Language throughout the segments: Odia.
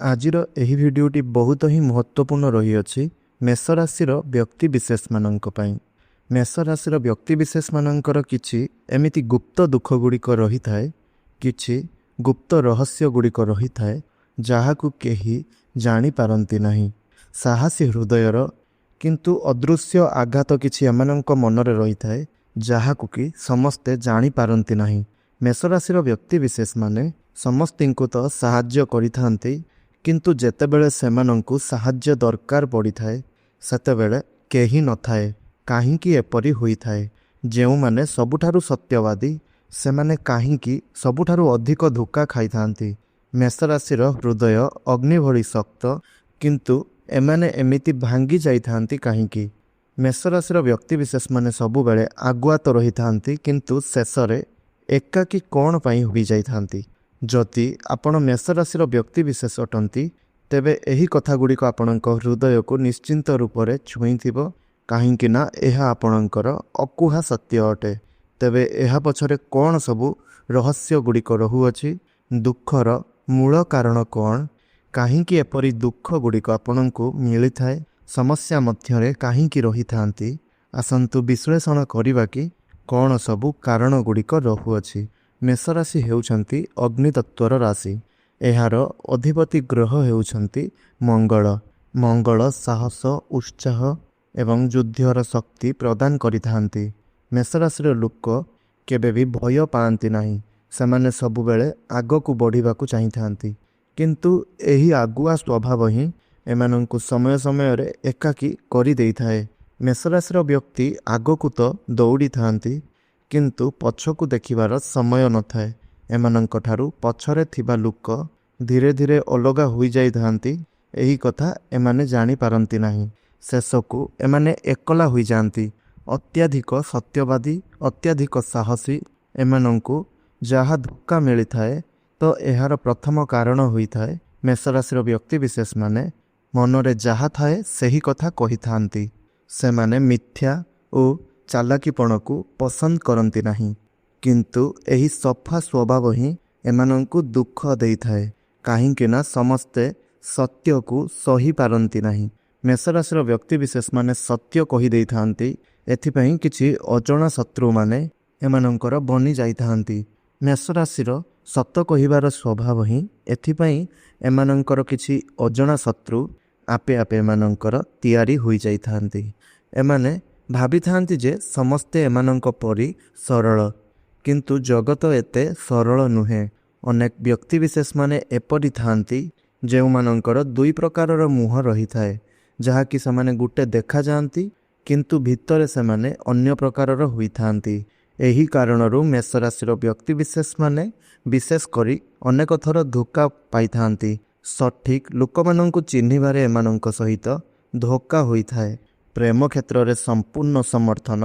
ଆଜିର ଏହି ଭିଡ଼ିଓଟି ବହୁତ ହିଁ ମହତ୍ତ୍ୱପୂର୍ଣ୍ଣ ରହିଅଛି ମେଷ ରାଶିର ବ୍ୟକ୍ତିବିଶେଷମାନଙ୍କ ପାଇଁ। ମେଷ ରାଶିର ବ୍ୟକ୍ତିବିଶେଷମାନଙ୍କର କିଛି ଏମିତି ଗୁପ୍ତ ଦୁଃଖ ଗୁଡ଼ିକ ରହିଥାଏ, କିଛି ଗୁପ୍ତ ରହସ୍ୟ ଗୁଡ଼ିକ ରହିଥାଏ ଯାହାକୁ କେହି ଜାଣିପାରନ୍ତି ନାହିଁ। ସାହସୀ ହୃଦୟର କିନ୍ତୁ ଅଦୃଶ୍ୟ ଆଘାତ କିଛି ଏମାନଙ୍କ ମନରେ ରହିଥାଏ ଯାହାକୁ କି ସମସ୍ତେ ଜାଣିପାରନ୍ତି ନାହିଁ। ମେଷ ରାଶିର ବ୍ୟକ୍ତିବିଶେଷମାନେ ସମସ୍ତଙ୍କୁ ତ ସାହାଯ୍ୟ କରିଥାନ୍ତି, କିନ୍ତୁ ଯେତେବେଳେ ସେମାନଙ୍କୁ ସାହାଯ୍ୟ ଦରକାର ପଡ଼ିଥାଏ ସେତେବେଳେ କେହି ନଥାଏ। କାହିଁକି ଏପରି ହୋଇଥାଏ? ଯେଉଁମାନେ ସବୁଠାରୁ ସତ୍ୟବାଦୀ ସେମାନେ କାହିଁକି ସବୁଠାରୁ ଅଧିକ ଧୋକା ଖାଇଥାନ୍ତି? ମେଷ ରାଶିର ହୃଦୟ ଅଗ୍ନି ଭଳି ଶକ୍ତ, କିନ୍ତୁ ଏମାନେ ଏମିତି ଭାଙ୍ଗି ଯାଇଥାନ୍ତି କାହିଁକି? ମେଷ ରାଶିର ବ୍ୟକ୍ତିବିଶେଷମାନେ ସବୁବେଳେ ଆଗୁଆ ତ ରହିଥାନ୍ତି, କିନ୍ତୁ ଶେଷରେ ଏକାକୀ କ'ଣ ପାଇଁ ହୋଇଯାଇଥାନ୍ତି? ଯଦି ଆପଣ ମେଷ ରାଶିର ବ୍ୟକ୍ତିବିଶେଷ ଅଟନ୍ତି, ତେବେ ଏହି କଥାଗୁଡ଼ିକ ଆପଣଙ୍କ ହୃଦୟକୁ ନିଶ୍ଚିନ୍ତ ରୂପରେ ଛୁଇଁଥିବ, କାହିଁକି ନା ଏହା ଆପଣଙ୍କର ଅକୁହା ସତ୍ୟ ଅଟେ। ତେବେ ଏହା ପଛରେ କ'ଣ ସବୁ ରହସ୍ୟ ଗୁଡ଼ିକ ରହୁଅଛି? ଦୁଃଖର ମୂଳ କାରଣ କ'ଣ? କାହିଁକି ଏପରି ଦୁଃଖ ଗୁଡ଼ିକ ଆପଣଙ୍କୁ ମିଳିଥାଏ? ସମସ୍ୟା ମଧ୍ୟରେ କାହିଁକି ରହିଥାନ୍ତି? ଆସନ୍ତୁ ବିଶ୍ଳେଷଣ କରିବା କି କ'ଣ ସବୁ କାରଣ ଗୁଡ଼ିକ ରହୁଅଛି। ମେଷ ରାଶି ହେଉଛନ୍ତି ଅଗ୍ନିତତ୍ତ୍ୱର ରାଶି। ଏହାର ଅଧିପତି ଗ୍ରହ ହେଉଛନ୍ତି ମଙ୍ଗଳ। ମଙ୍ଗଳ ସାହସ, ଉତ୍ସାହ ଏବଂ ଯୁଦ୍ଧର ଶକ୍ତି ପ୍ରଦାନ କରିଥାନ୍ତି। ମେଷ ରାଶିର ଲୋକ କେବେ ବି ଭୟ ପାଆନ୍ତି ନାହିଁ। ସେମାନେ ସବୁବେଳେ ଆଗକୁ ବଢ଼ିବାକୁ ଚାହିଁଥାନ୍ତି, କିନ୍ତୁ ଏହି ଆଗୁଆ ସ୍ୱଭାବ ହିଁ ଏମାନଙ୍କୁ ସମୟ ସମୟରେ ଏକାକୀ କରିଦେଇଥାଏ। ମେଷ ରାଶିର ବ୍ୟକ୍ତି ଆଗକୁ ତ ଦୌଡ଼ିଥାନ୍ତି, କିନ୍ତୁ ପଛକୁ ଦେଖିବାର ସମୟ ନଥାଏ। ଏମାନଙ୍କଠାରୁ ପଛରେ ଥିବା ଲୋକ ଧୀରେ ଧୀରେ ଅଲଗା ହୋଇଯାଇଥାନ୍ତି। ଏହି କଥା ଏମାନେ ଜାଣିପାରନ୍ତି ନାହିଁ। ଶେଷକୁ ଏମାନେ ଏକଲା ହୋଇଯାଆନ୍ତି। ଅତ୍ୟଧିକ ସତ୍ୟବାଦୀ, ଅତ୍ୟଧିକ ସାହସୀ ଏମାନଙ୍କୁ ଯାହା ଧୋକା ମିଳିଥାଏ, ତ ଏହାର ପ୍ରଥମ କାରଣ ହୋଇଥାଏ ମେଷ ରାଶିର ବ୍ୟକ୍ତିବିଶେଷମାନେ ମନରେ ଯାହା ଥାଏ ସେହି କଥା କହିଥାନ୍ତି। ସେମାନେ ମିଥ୍ୟା ଓ ଚାଲାକିପଣକୁ ପସନ୍ଦ କରନ୍ତି ନାହିଁ, କିନ୍ତୁ ଏହି ସଫା ସ୍ୱଭାବ ହିଁ ଏମାନଙ୍କୁ ଦୁଃଖ ଦେଇଥାଏ, କାହିଁକି ନା ସମସ୍ତେ ସତ୍ୟକୁ ସହିପାରନ୍ତି ନାହିଁ। ମେଷ ରାଶିର ବ୍ୟକ୍ତିବିଶେଷମାନେ ସତ୍ୟ କହିଦେଇଥାନ୍ତି, ଏଥିପାଇଁ କିଛି ଅଜଣା ଶତ୍ରୁମାନେ ଏମାନଙ୍କର ବନି ଯାଇଥାନ୍ତି। ମେଷ ରାଶିର ସତ କହିବାର ସ୍ୱଭାବ ହିଁ ଏଥିପାଇଁ ଏମାନଙ୍କର କିଛି ଅଜଣା ଶତ୍ରୁ ଆପେ ଆପେ ଏମାନଙ୍କର ତିଆରି ହୋଇଯାଇଥାନ୍ତି। ଏମାନେ ଭାବିଥାନ୍ତି ଯେ ସମସ୍ତେ ଏମାନଙ୍କ ପରି ସରଳ, କିନ୍ତୁ ଜଗତ ଏତେ ସରଳ ନୁହେଁ। ଅନେକ ବ୍ୟକ୍ତିବିଶେଷମାନେ ଏପରି ଥାନ୍ତି ଯେଉଁମାନଙ୍କର ଦୁଇ ପ୍ରକାରର ମୁହଁ ରହିଥାଏ, ଯାହାକି ସେମାନେ ଗୋଟେ ଦେଖାଯାଆନ୍ତି, କିନ୍ତୁ ଭିତରେ ସେମାନେ ଅନ୍ୟ ପ୍ରକାରର ହୋଇଥାନ୍ତି। ଏହି କାରଣରୁ ମେଷ ରାଶିର ବ୍ୟକ୍ତିବିଶେଷମାନେ ବିଶେଷ କରି ଅନେକ ଥର ଧୋକା ପାଇଥାନ୍ତି। ସଠିକ୍ ଲୋକମାନଙ୍କୁ ଚିହ୍ନିବାରେ ଏମାନଙ୍କ ସହିତ ଧୋକା ହୋଇଥାଏ। ପ୍ରେମ କ୍ଷେତ୍ରରେ ସମ୍ପୂର୍ଣ୍ଣ ସମର୍ଥନ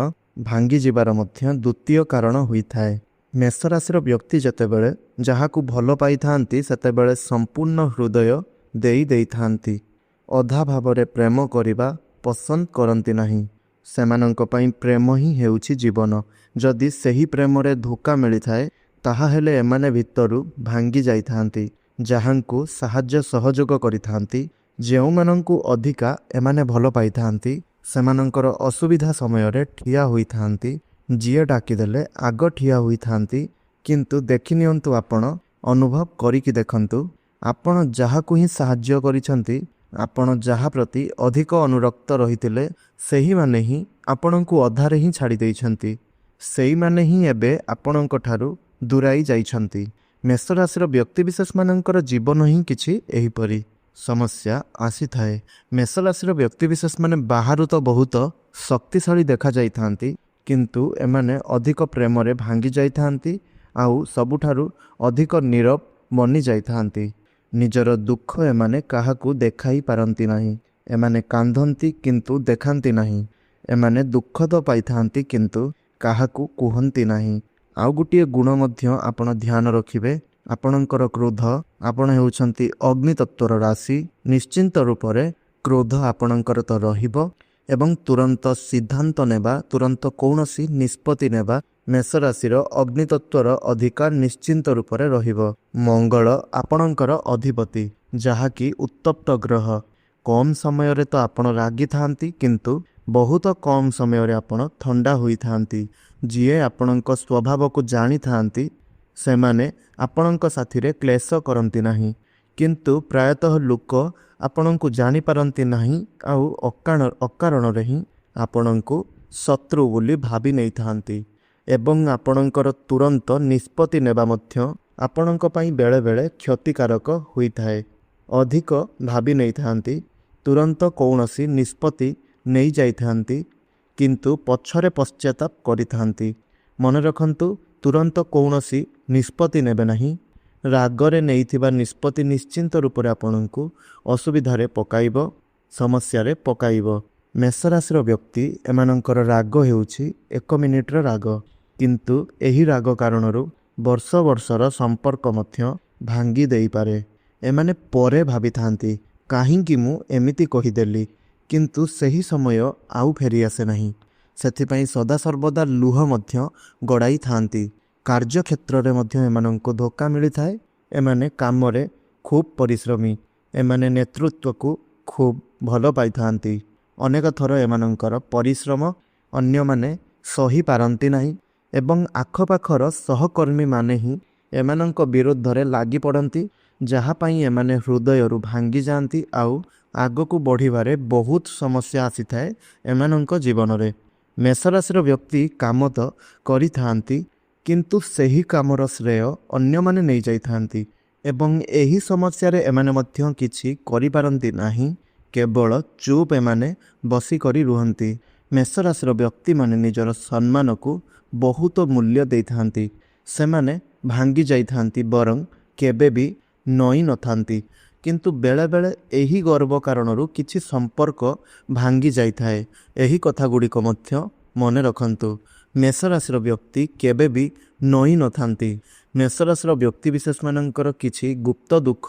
ଭାଙ୍ଗିଯିବାର ମଧ୍ୟ ଦ୍ୱିତୀୟ କାରଣ ହୋଇଥାଏ। ମେଷ ରାଶିର ବ୍ୟକ୍ତି ଯେତେବେଳେ ଯାହାକୁ ଭଲ ପାଇଥାନ୍ତି ସେତେବେଳେ ସମ୍ପୂର୍ଣ୍ଣ ହୃଦୟ ଦେଇଥାନ୍ତି। ଅଧା ଭାବରେ ପ୍ରେମ କରିବା ପସନ୍ଦ କରନ୍ତି ନାହିଁ। ସେମାନଙ୍କ ପାଇଁ ପ୍ରେମ ହିଁ ହେଉଛି ଜୀବନ। ଯଦି ସେହି ପ୍ରେମରେ ଧୋକା ମିଳିଥାଏ, ତାହାହେଲେ ଏମାନେ ଭିତରୁ ଭାଙ୍ଗି ଯାଇଥାନ୍ତି। ଯାହାଙ୍କୁ ସାହାଯ୍ୟ ସହଯୋଗ କରିଥାନ୍ତି, ଯେଉଁମାନଙ୍କୁ ଅଧିକା ଏମାନେ ଭଲ ପାଇଥାନ୍ତି, ସେମାନଙ୍କର ଅସୁବିଧା ସମୟରେ ଠିଆ ହୋଇଥାନ୍ତି। ଯିଏ ଡାକିଦେଲେ ଆଗ ଠିଆ ହୋଇଥାନ୍ତି। କିନ୍ତୁ ଦେଖିନିଅନ୍ତୁ, ଆପଣ ଅନୁଭବ କରିକି ଦେଖନ୍ତୁ, ଆପଣ ଯାହାକୁ ହିଁ ସାହାଯ୍ୟ କରିଛନ୍ତି, ଆପଣ ଯାହା ପ୍ରତି ଅଧିକ ଅନୁରକ୍ତ ରହିଥିଲେ, ସେହିମାନେ ହିଁ ଆପଣଙ୍କୁ ଅଧାରେ ହିଁ ଛାଡ଼ି ଦେଇଛନ୍ତି। ସେଇମାନେ ହିଁ ଏବେ ଆପଣଙ୍କ ଠାରୁ ଦୂରାଇ ଯାଇଛନ୍ତି। ମେଷ ରାଶିର ବ୍ୟକ୍ତିବିଶେଷମାନଙ୍କର ଜୀବନ ହିଁ କିଛି ଏହିପରି ସମସ୍ୟା ଆସିଥାଏ। ମେଷ ରାଶିର ବ୍ୟକ୍ତିବିଶେଷମାନେ ବାହାରୁ ତ ବହୁତ ଶକ୍ତିଶାଳୀ ଦେଖାଯାଇଥାନ୍ତି, କିନ୍ତୁ ଏମାନେ ଅଧିକ ପ୍ରେମରେ ଭାଙ୍ଗି ଯାଇଥାନ୍ତି ଆଉ ସବୁଠାରୁ ଅଧିକ ନୀରବ ବନି ଯାଇଥାନ୍ତି। ନିଜର ଦୁଃଖ ଏମାନେ କାହାକୁ ଦେଖାଇ ପାରନ୍ତି ନାହିଁ। ଏମାନେ କାନ୍ଦନ୍ତି କିନ୍ତୁ ଦେଖାନ୍ତି ନାହିଁ। ଏମାନେ ଦୁଃଖ ତ ପାଇଥାନ୍ତି, କିନ୍ତୁ କାହାକୁ କୁହନ୍ତି ନାହିଁ। ଆଉ ଗୋଟିଏ ଗୁଣ ମଧ୍ୟ ଆପଣ ଧ୍ୟାନ ରଖିବେ, ଆପଣଙ୍କର କ୍ରୋଧ। ଆପଣ ହେଉଛନ୍ତି ଅଗ୍ନିତତ୍ତ୍ୱର ରାଶି। ନିଶ୍ଚିନ୍ତ ରୂପରେ କ୍ରୋଧ ଆପଣଙ୍କର ତ ରହିବ, ଏବଂ ତୁରନ୍ତ ସିଦ୍ଧାନ୍ତ ନେବା, ତୁରନ୍ତ କୌଣସି ନିଷ୍ପତ୍ତି ନେବା ମେଷ ରାଶିର ଅଗ୍ନିତତ୍ତ୍ୱର ଅଧିକାର ନିଶ୍ଚିନ୍ତ ରୂପରେ ରହିବ। ମଙ୍ଗଳ ଆପଣଙ୍କର ଅଧିପତି। ଯାହାକି ଉତ୍ତପ୍ତ ଗ୍ରହ। କମ୍ ସମୟରେ ତ ଆପଣ ରାଗିଥାନ୍ତି, କିନ୍ତୁ ବହୁତ କମ୍ ସମୟରେ ଆପଣ ଥଣ୍ଡା ହୋଇଥାନ୍ତି। ଯିଏ ଆପଣଙ୍କ ସ୍ୱଭାବକୁ ଜାଣିଥାନ୍ତି ସେମାନେ ଆପଣଙ୍କ ସାଥିରେ କ୍ଲେଶ କରନ୍ତି ନାହିଁ, କିନ୍ତୁ ପ୍ରାୟତଃ ଲୋକ ଆପଣଙ୍କୁ ଜାଣିପାରନ୍ତି ନାହିଁ ଆଉ ଅକାରଣରେ ହିଁ ଆପଣଙ୍କୁ ଶତ୍ରୁ ବୋଲି ଭାବି ନେଇଥାନ୍ତି ଏବଂ ଆପଣଙ୍କର ତୁରନ୍ତ ନିଷ୍ପତ୍ତି ନେବା ମଧ୍ୟ ଆପଣଙ୍କ ପାଇଁ ବେଳେବେଳେ କ୍ଷତିକାରକ ହୋଇଥାଏ। ଅଧିକ ଭାବି ନେଇଥାନ୍ତି, ତୁରନ୍ତ କୌଣସି ନିଷ୍ପତ୍ତି ନେଇଯାଇଥାନ୍ତି, କିନ୍ତୁ ପଛରେ ପଶ୍ଚାତାପ କରିଥାନ୍ତି। ମନେ ରଖନ୍ତୁ, ତୁରନ୍ତ କୌଣସି ନିଷ୍ପତ୍ତି ନେବେ ନାହିଁ। ରାଗରେ ନେଇଥିବା ନିଷ୍ପତ୍ତି ନିଶ୍ଚିନ୍ତ ରୂପରେ ଆପଣଙ୍କୁ ଅସୁବିଧାରେ ପକାଇବ, ସମସ୍ୟାରେ ପକାଇବ। ମେଷ ରାଶିର ବ୍ୟକ୍ତି, ଏମାନଙ୍କର ରାଗ ହେଉଛି 1 ମିନିଟର ରାଗ, କିନ୍ତୁ ଏହି ରାଗ କାରଣରୁ ବର୍ଷ ବର୍ଷର ସମ୍ପର୍କ ମଧ୍ୟ ଭାଙ୍ଗି ଦେଇପାରେ। ଏମାନେ ପରେ ଭାବିଥାନ୍ତି, କାହିଁକି ମୁଁ ଏମିତି କହିଦେଲି, କିନ୍ତୁ ସେହି ସମୟ ଆଉ ଫେରିଆସେ ନାହିଁ। ସେଥିପାଇଁ ସଦାସର୍ବଦା ଲୁହ ମଧ୍ୟ ଗଡ଼ାଇଥାନ୍ତି। କାର୍ଯ୍ୟକ୍ଷେତ୍ରରେ ମଧ୍ୟ ଏମାନଙ୍କୁ ଧୋକା ମିଳିଥାଏ। ଏମାନେ କାମରେ ଖୁବ୍ ପରିଶ୍ରମୀ। ଏମାନେ ନେତୃତ୍ୱକୁ ଖୁବ୍ ଭଲ ପାଇଥାନ୍ତି। ଅନେକ ଥର ଏମାନଙ୍କର ପରିଶ୍ରମ ଅନ୍ୟମାନେ ସହି ପାରନ୍ତି ନାହିଁ ଏବଂ ଆଖପାଖର ସହକର୍ମୀମାନେ ହିଁ ଏମାନଙ୍କ ବିରୁଦ୍ଧରେ ଲାଗି ପଡ଼ନ୍ତି, ଯାହା ପାଇଁ ଏମାନେ ହୃଦୟରୁ ଭାଙ୍ଗିଯାଆନ୍ତି ଆଉ ଆଗକୁ ବଢ଼ିବାରେ ବହୁତ ସମସ୍ୟା ଆସିଥାଏ ଏମାନଙ୍କ ଜୀବନରେ। ମେଷରାଶିର ବ୍ୟକ୍ତି କାମ ତ କରିଥାନ୍ତି, କିନ୍ତୁ ସେହି କାମର ଶ୍ରେୟ ଅନ୍ୟମାନେ ନେଇଯାଇଥାନ୍ତି ଏବଂ ଏହି ସମସ୍ୟାରେ ଏମାନେ ମଧ୍ୟ କିଛି କରିପାରନ୍ତି ନାହିଁ। କେବଳ ଚୁପ୍ ଏମାନେ ବସିକରି ରୁହନ୍ତି। ମେଷରାଶିର ବ୍ୟକ୍ତିମାନେ ନିଜର ସମ୍ମାନକୁ ବହୁତ ମୂଲ୍ୟ ଦେଇଥାନ୍ତି। ସେମାନେ ଭାଙ୍ଗି ଯାଇଥାନ୍ତି ବରଂ କେବେ ବି ନଇଁ ନଥାନ୍ତି, କିନ୍ତୁ ବେଳେବେଳେ ଏହି ଗର୍ବ କାରଣରୁ କିଛି ସମ୍ପର୍କ ଭାଙ୍ଗି ଯାଇଥାଏ। ଏହି କଥା ଗୁଡ଼ିକ ମଧ୍ୟ ମନେ ରଖନ୍ତୁ। ମେଷରାଶିର ବ୍ୟକ୍ତି କେବେ ବି ନଇଁ ନଥାନ୍ତି। ମେଷରାଶିର ବ୍ୟକ୍ତିବିଶେଷମାନଙ୍କର କିଛି ଗୁପ୍ତ ଦୁଃଖ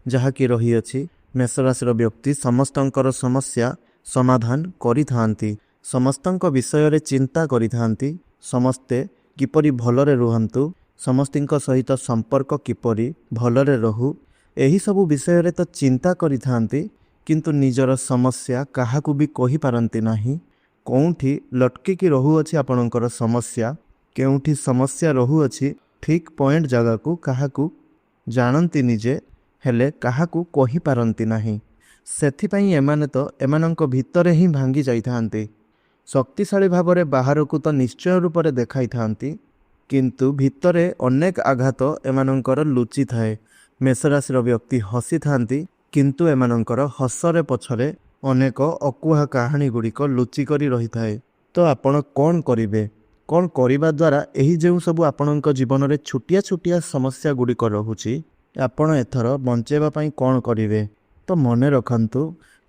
ଯାହାକି ରହିଅଛି। ମେଷରାଶିର ବ୍ୟକ୍ତି ସମସ୍ତଙ୍କର ସମସ୍ୟା ସମାଧାନ କରିଥାନ୍ତି, ସମସ୍ତଙ୍କ ବିଷୟରେ ଚିନ୍ତା କରିଥାନ୍ତି। ସମସ୍ତେ କିପରି ଭଲରେ ରୁହନ୍ତୁ, ସମସ୍ତଙ୍କ ସହିତ ସମ୍ପର୍କ କିପରି ଭଲରେ ରହୁ, ଏହିସବୁ ବିଷୟରେ ତ ଚିନ୍ତା କରିଥାନ୍ତି, କିନ୍ତୁ ନିଜର ସମସ୍ୟା କାହାକୁ ବି କହିପାରନ୍ତି ନାହିଁ। କେଉଁଠି ଲଟକିକି ରହୁଅଛି ଆପଣଙ୍କର ସମସ୍ୟା, କେଉଁଠି ସମସ୍ୟା ରହୁଅଛି ଠିକ୍ ପଏଣ୍ଟ ଜାଗାକୁ କାହାକୁ ଜାଣନ୍ତି ନିଜେ, ହେଲେ କାହାକୁ କହିପାରନ୍ତି ନାହିଁ। ସେଥିପାଇଁ ଏମାନେ ତ ଏମାନଙ୍କ ଭିତରେ ହିଁ ଭାଙ୍ଗି ଯାଇଥାନ୍ତି। ଶକ୍ତିଶାଳୀ ଭାବରେ ବାହାରକୁ ତ ନିଶ୍ଚୟ ରୂପରେ ଦେଖାଇଥାନ୍ତି, କିନ୍ତୁ ଭିତରେ ଅନେକ ଆଘାତ ଏମାନଙ୍କର ଲୁଚିଥାଏ। ମେଷରାଶିର ବ୍ୟକ୍ତି ହସିଥାନ୍ତି, କିନ୍ତୁ ଏମାନଙ୍କର ହସରେ ପଛରେ ଅନେକ ଅକୁହା କାହାଣୀ ଗୁଡ଼ିକ ଲୁଚିକରି ରହିଥାଏ। ତ ଆପଣ କ'ଣ କରିବେ? କ'ଣ କରିବା ଦ୍ୱାରା ଏହି ଯେଉଁ ସବୁ ଆପଣଙ୍କ ଜୀବନରେ ଛୋଟିଆ ଛୋଟିଆ ସମସ୍ୟା ଗୁଡ଼ିକ ରହୁଛି, ଆପଣ ଏଥର ବଞ୍ଚାଇବା ପାଇଁ କ'ଣ କରିବେ? ତ ମନେ ରଖନ୍ତୁ,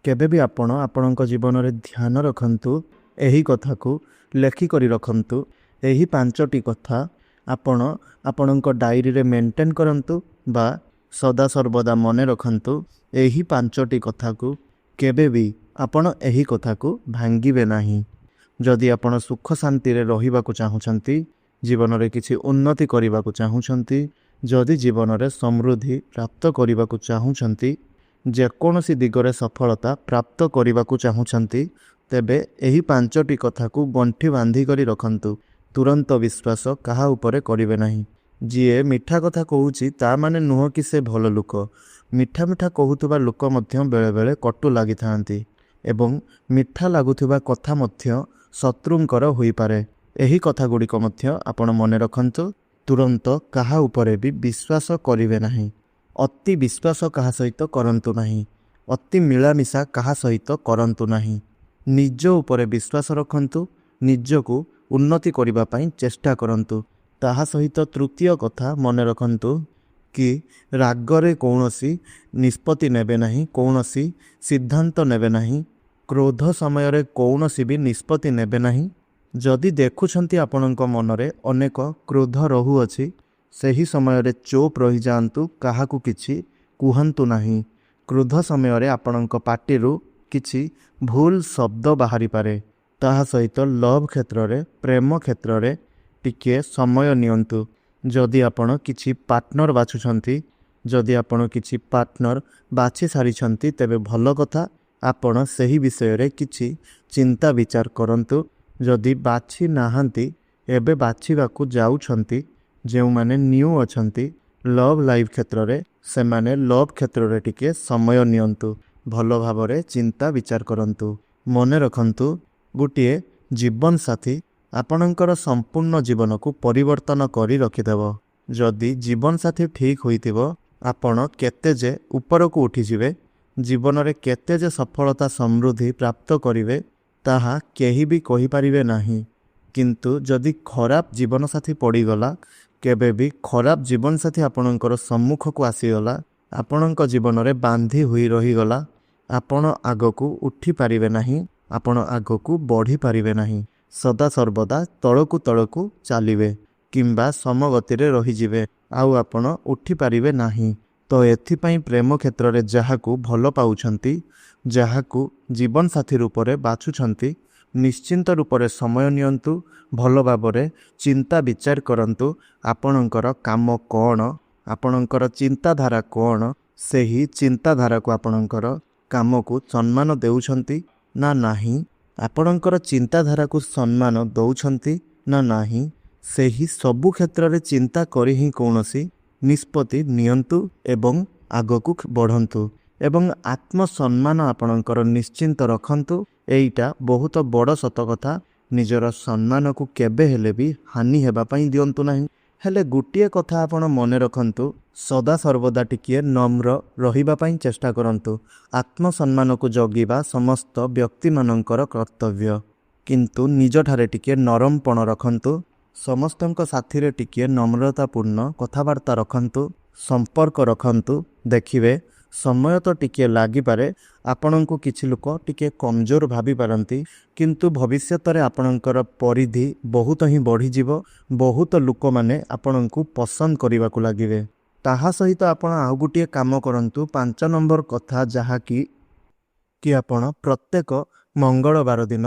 କେବେ ବି ଆପଣ ଆପଣଙ୍କ ଜୀବନରେ ଧ୍ୟାନ ରଖନ୍ତୁ, ଏହି କଥାକୁ ଲେଖିକରି ରଖନ୍ତୁ। ଏହି 5ଟି କଥା ଆପଣ ଆପଣଙ୍କ ଡାଏରୀରେ ମେଣ୍ଟେନ୍ କରନ୍ତୁ ବା ସଦାସର୍ବଦା ମନେ ରଖନ୍ତୁ। ଏହି 5ଟି କଥାକୁ କେବେ ବି ଆପଣ ଏହି କଥାକୁ ଭାଙ୍ଗିବେ ନାହିଁ। ଯଦି ଆପଣ ସୁଖ ଶାନ୍ତିରେ ରହିବାକୁ ଚାହୁଁଛନ୍ତି, ଜୀବନରେ କିଛି ଉନ୍ନତି କରିବାକୁ ଚାହୁଁଛନ୍ତି, ଯଦି ଜୀବନରେ ସମୃଦ୍ଧି ପ୍ରାପ୍ତ କରିବାକୁ ଚାହୁଁଛନ୍ତି, ଯେକୌଣସି ଦିଗରେ ସଫଳତା ପ୍ରାପ୍ତ କରିବାକୁ ଚାହୁଁଛନ୍ତି, ତେବେ ଏହି 5ଟି କଥାକୁ ଗଣ୍ଠି ବାନ୍ଧି କରି ରଖନ୍ତୁ। ତୁରନ୍ତ ବିଶ୍ୱାସ କାହା ଉପରେ କରିବେ ନାହିଁ। ଯିଏ ମିଠା କଥା କହୁଛି ତା ମାନେ ନୁହଁ କି ସେ ଭଲ ଲୋକ। ମିଠା ମିଠା କହୁଥିବା ଲୋକ ମଧ୍ୟ ବେଳେବେଳେ କଟୁ ଲାଗିଥାନ୍ତି ଏବଂ ମିଠା ଲାଗୁଥିବା କଥା ମଧ୍ୟ ଶତ୍ରୁଙ୍କର ହୋଇପାରେ। ଏହି କଥା ଗୁଡ଼ିକ ମଧ୍ୟ ଆପଣ ମନେ ରଖନ୍ତୁ। ତୁରନ୍ତ କାହା ଉପରେ ବି ବିଶ୍ୱାସ କରିବେ ନାହିଁ। ଅତି ବିଶ୍ୱାସ କାହା ସହିତ କରନ୍ତୁ ନାହିଁ। ଅତି ମିଳାମିଶା କାହା ସହିତ କରନ୍ତୁ ନାହିଁ। ନିଜ ଉପରେ ବିଶ୍ୱାସ ରଖନ୍ତୁ। ନିଜକୁ ଉନ୍ନତି କରିବା ପାଇଁ ଚେଷ୍ଟା କରନ୍ତୁ। ତାହା ସହିତ ତୃତୀୟ କଥା ମନେ ରଖନ୍ତୁ କି ରାଗରେ କୌଣସି ନିଷ୍ପତ୍ତି ନେବେ ନାହିଁ, କୌଣସି ସିଦ୍ଧାନ୍ତ ନେବେ ନାହିଁ। କ୍ରୋଧ ସମୟରେ କୌଣସି ବି ନିଷ୍ପତ୍ତି ନେବେ ନାହିଁ। ଯଦି ଦେଖୁଛନ୍ତି ଆପଣଙ୍କ ମନରେ ଅନେକ କ୍ରୋଧ ରହୁଅଛି, ସେହି ସମୟରେ ଚୁପ୍ ରହିଯାଆନ୍ତୁ, କାହାକୁ କିଛି କୁହନ୍ତୁ ନାହିଁ। କ୍ରୋଧ ସମୟରେ ଆପଣଙ୍କ ପାଟିରୁ କିଛି ଭୁଲ ଶବ୍ଦ ବାହାରିପାରେ। ତାହା ସହିତ ଲଭ୍ କ୍ଷେତ୍ରରେ, ପ୍ରେମ କ୍ଷେତ୍ରରେ ଟିକିଏ ସମୟ ନିଅନ୍ତୁ। ଯଦି ଆପଣ କିଛି ପାର୍ଟନର ବାଛୁଛନ୍ତି, जदि आपण किछि पार्टनर बाछि सारिछंती तेबे भल कथा आपण सही विषय रे किछि चिंता विचार करंतु। जदि बाछि नाहंती एबे बाछिबाकू जाउछंती जेउ माने न्यू अछंती लव लाइफ क्षेत्र रे से माने लव क्षेत्र रे टिके समय नियंतु भल भावरे चिंता विचार करंतु। मने रखंतु गोटिए जीवन साथी आपणकर संपूर्ण जीवन को परिवर्तन करी रखिदेव। जदि जीवन साथी ठीक होइतिबो आपण केते जे ऊपर को उठी जिवे जीवन रे केते जे सफलता समृद्धि प्राप्त करिवे ताहा केही भी कहि परिवे नाही। किंतु जदि खराब जीवन साथी पड़ीगला केबे भी खराब जीवन साथी आपणकर सम्मुख को आसीगला आपणक जीवन रे बांधी हुई रहीगला आपण आगकू उठी पारिबे नाही आपण आगकू बढ़ी पारिबे नाही। सदा सर्वदा तळकू चलिबे किंबा समगति रे रहीजिबे आउ आपण उठी पारिबे नाही। तो एथिपाई प्रेम क्षेत्र रे जहाकू भल पाउछंती जहाकू जीवन साथी रूप रे बाछुछंती निश्चिंत रूप रे समय नियंतु भल भावरे चिंता विचार करंतु आपणकर काम कौन आपणकर चिंताधारा कौन सेही चिंताधारा को आपणकर काम को सम्मान देउछंती ना नाही आपणकर चिंताधारा को सम्मान दौछंती ना नाही सेही सबु क्षेत्र रे चिंता करी ही कौनसी निष्पत्ति नियंतु एवं आगकू बढ़ंतु एवं आत्मसम्मान आपणकर निश्चिंत रखंतु। एइटा बहुत बड़ सत कथा निजर सम्मान को केबे हेले भी हानि हेबा पई दियंतु नाही। हेले गोटिए कथा आपण मने रखंतु सदा सर्वदा टिकिए नम्र रहिबा पई चेष्टा करंतु। आत्मसम्मान को जगिबा समस्त व्यक्ति मानकर कर्तव्य किंतु निज ठारे टिकिए नरमपण रखंतु समस्तंक साथी रे टिकिए नम्रतापूर्ण कथबार्ता रखंतु संपर्क रखंतु। देखिबे समय तो टिके लागी पारे आपणको किछि लोक टिके कमजोर भाबी पारंती किंतु भविष्यत रे आपणकर परिधि बहुत ही बढ़ी जीवो बहुत लोक माने आपणको पसंद करबा को लागिवे। ताहा सहित आपण आउ गुटिए काम करंतु 5 नंबर कथा जहा कि आपण प्रत्येक मंगलवार दिन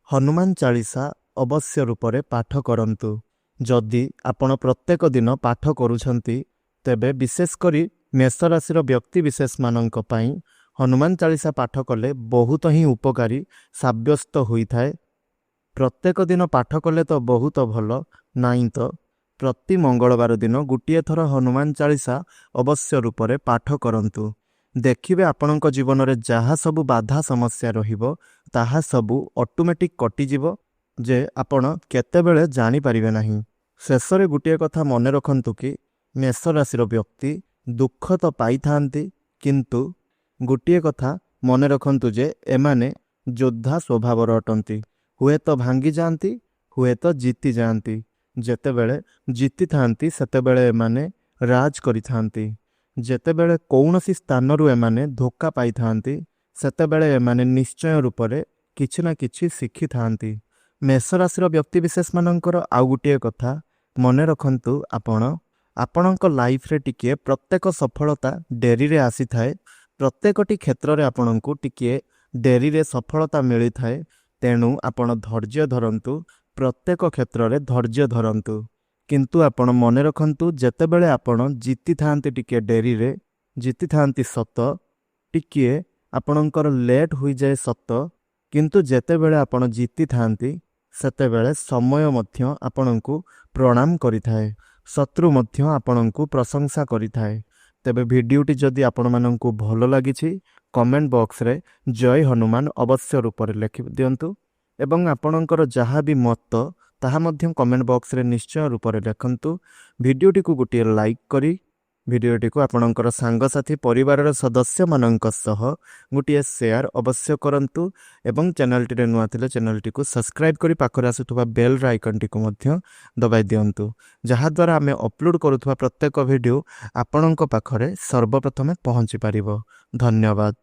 हनुमान चालीसा अवश्य रूप रे पाठ करंतु। जदि आपण प्रत्येक दिन पाठ करूछंती तेबे विशेष करी मेष राशि व्यक्ति विशेष मानक पई हनुमान चालीसा पाठ कले बहुत ही उपकारी साब्यस्त होइथाय। प्रत्येक दिन पाठ कले तो बहुत भल नाई तो प्रति मंगलवार दिन गोटे थर हनुमान चालीसा अवश्य रूप रे पाठ करंतु। देखिबे आपणक जीवन रे जहा सबु बाधा समस्या रहिबो ताहा सबु ऑटोमेटिक कटि जिवो जे आपण केतेबेले जानि परिबे नाही। शेष रे गोटे कथा मने रखंतु कि मेष राशि व्यक्ति दुख तो पाई थांती किंतु गोटे कथा मने रखंतु जे एमाने योद्धा स्वभावर अटंती हुए तो भांगी जाती हुए तो जीति जाती। जेतेबेले जीति थांती सेतेबेले एमाने राज करि थांती जेतेबेले कौनसी स्थान रु एमाने धोखा पाई थांती सेतेबेले एमाने निश्चय रूप रे किछि ना किछि शिखि थांती। मेष राशि व्यक्ति विशेष मानकर आउ गोटे कथा मने रखंतु आपणक लाइफ रे टिके प्रत्येक सफलता डेरी रे आसी थाए प्रत्येकटी क्षेत्र रे आपणको टिके डेरी रे सफलता मिली थाए। तेणु आपण धैर्य धरंतु प्रत्येक क्षेत्र रे धैर्य धरंतु किंतु आपण मने रखंतु जेतेबेले आपण जीति थांती टिके डेरी रे जीति थांती सत टिके आपणकर लेट होई जाए सत किंतु जेतेबेले आपण जीति थांती सेतेबेले समय मध्य आपणको प्रणाम करिथाए शत्रु मध्य आपणको प्रशंसा करिथाए। तेबे भिडियोटी जदि आपण माननकु भलो लागिछि कमेंट बॉक्स रे जय हनुमान अवश्य रूप रे लिखि दियंतु एवं आपणकर जहा भी मत ताहा मध्य कमेंट बॉक्स रे निश्चय रूप रे लिखंतु। भिडियोटी को गोटे लाइक करी भिडियोटी को आपणकर सांगसाथी परिवार सदस्य माननक सह गोटे शेयर अवश्य करंतु एवं चैनल टी रे नुआ थिले चैनल टी को सब्सक्राइब करी पाखरे आसुथबा बेल आइकन टी को मध्य दबाई दियंतु जहा द्वारा आमे अपलोड करूथबा प्रत्येक वीडियो आपणक पाखरे सर्वप्रथमे पहुंची पारिबो। धन्यवाद।